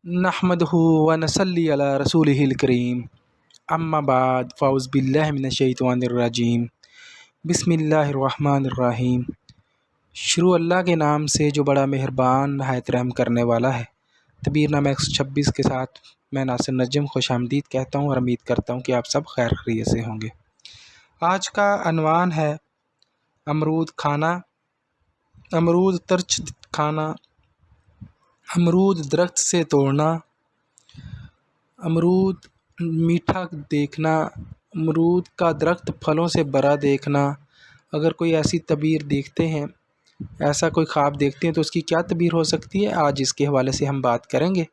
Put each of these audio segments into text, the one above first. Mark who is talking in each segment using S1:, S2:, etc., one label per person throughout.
S1: नहमदहु व नसल्ली अला रसूलिहिल करीम अम्मा बाद फ़ाउज़ बिल्लाहि मिनश्शैतानिर्रजीम बिस्मिल्लाहिर्रहमानिर्रहीम। शुरू अल्लाह के नाम से जो बड़ा मेहरबान नहायत रहम करने वाला है। तबीरनामा 126 के साथ मैं नासिर नजम खुशामदीद कहता हूँ और उम्मीद करता हूँ कि आप सब खैर खैरियत से होंगे। आज का अनवान है अमरूद खाना, अमरूद तर्च खाना, अमरूद दरख्त से तोड़ना, अमरूद मीठा देखना, अमरूद का दरख्त फलों से भरा देखना। अगर कोई ऐसी तबीर देखते हैं, ऐसा कोई ख्वाब देखते हैं तो उसकी क्या तबीर हो सकती है, आज इसके हवाले से हम बात करेंगे।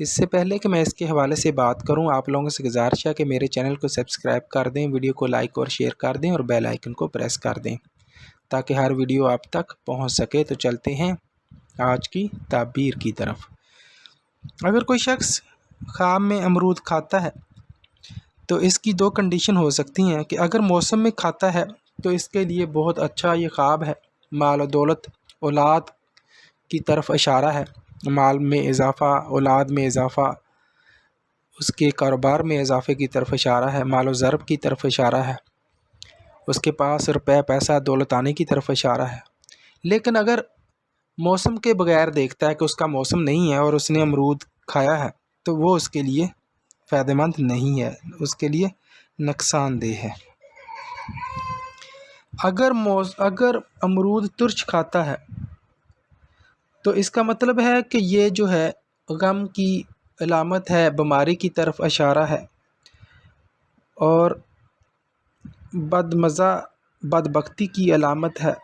S1: इससे पहले कि मैं इसके हवाले से बात करूं, आप लोगों से गुजारिश है कि मेरे चैनल को सब्सक्राइब कर दें, वीडियो को लाइक और शेयर कर दें और बेल आइकन को प्रेस कर दें ताकि हर वीडियो आप तक पहुंच सके। तो चलते हैं आज की ताबीर की तरफ। अगर कोई शख्स ख्वाब में अमरूद खाता है तो इसकी दो कंडीशन हो सकती हैं कि अगर मौसम में खाता है तो इसके लिए बहुत अच्छा ये ख्वाब है, माल और दौलत औलाद की तरफ इशारा है, माल में इजाफ़ा, औलाद में इजाफ़ा, उसके कारोबार में इजाफ़े की तरफ इशारा है, माल और ज़रब की तरफ इशारा है, उसके पास रुपये पैसा दौलत आने की तरफ इशारा है। लेकिन अगर मौसम के बगैर देखता है कि उसका मौसम नहीं है और उसने अमरूद खाया है तो वो उसके लिए फ़ायदेमंद नहीं है, उसके लिए नुकसानदेह है। अगर अमरूद तुर्च खाता है तो इसका मतलब है कि ये जो है गम की अलामत है, बीमारी की तरफ इशारा है और बदमज़ा बदबख्ती की अलामत है।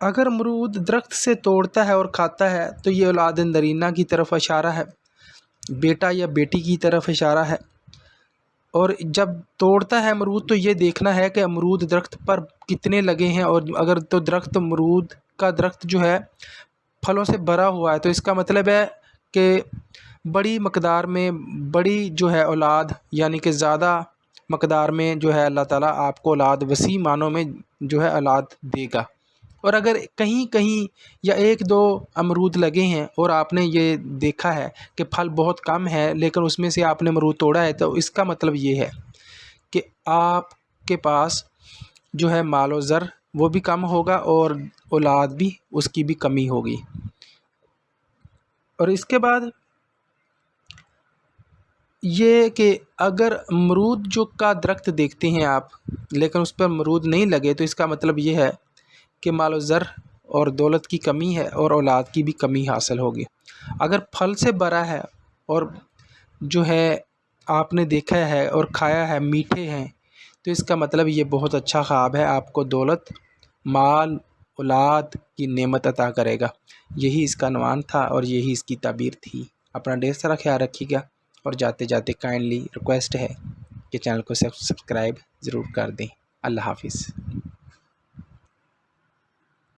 S1: अगर अमरूद दरख्त से तोड़ता है और खाता है तो ये औलाद नरीना की तरफ इशारा है, बेटा या बेटी की तरफ इशारा है। और जब तोड़ता है अमरूद तो ये देखना है कि अमरूद दरख्त पर कितने लगे हैं, और अगर तो अमरूद का दरख्त जो है फलों से भरा हुआ है तो इसका मतलब है कि बड़ी मकदार में बड़ी जो है औलाद, यानी कि ज़्यादा मकदार में जो है अल्लाह ताला आपको औलाद वसी मानों में जो है औलाद देगा। और अगर कहीं कहीं या एक दो अमरूद लगे हैं और आपने ये देखा है कि फल बहुत कम है लेकिन उसमें से आपने अमरूद तोड़ा है तो इसका मतलब ये है कि आपके पास जो है माल और ज़र वो भी कम होगा और औलाद भी उसकी भी कमी होगी। और इसके बाद ये कि अगर अमरूद जो का दरख्त देखते हैं आप लेकिन उस पर अमरूद नहीं लगे तो इसका मतलब ये है कि माल ज़र और दौलत की कमी है और औलाद की भी कमी हासिल होगी। अगर फल से भरा है और जो है आपने देखा है और खाया है मीठे हैं तो इसका मतलब ये बहुत अच्छा ख्वाब है, आपको दौलत, माल, औलाद की नेमत अता करेगा। यही इसका अनुमान था और यही इसकी ताबीर थी। अपना ढेर सारा ख्याल रखिएगा और जाते जाते काइंडली रिक्वेस्ट है कि चैनल को सब्सक्राइब ज़रूर कर दें। अल्लाह हाफिज़।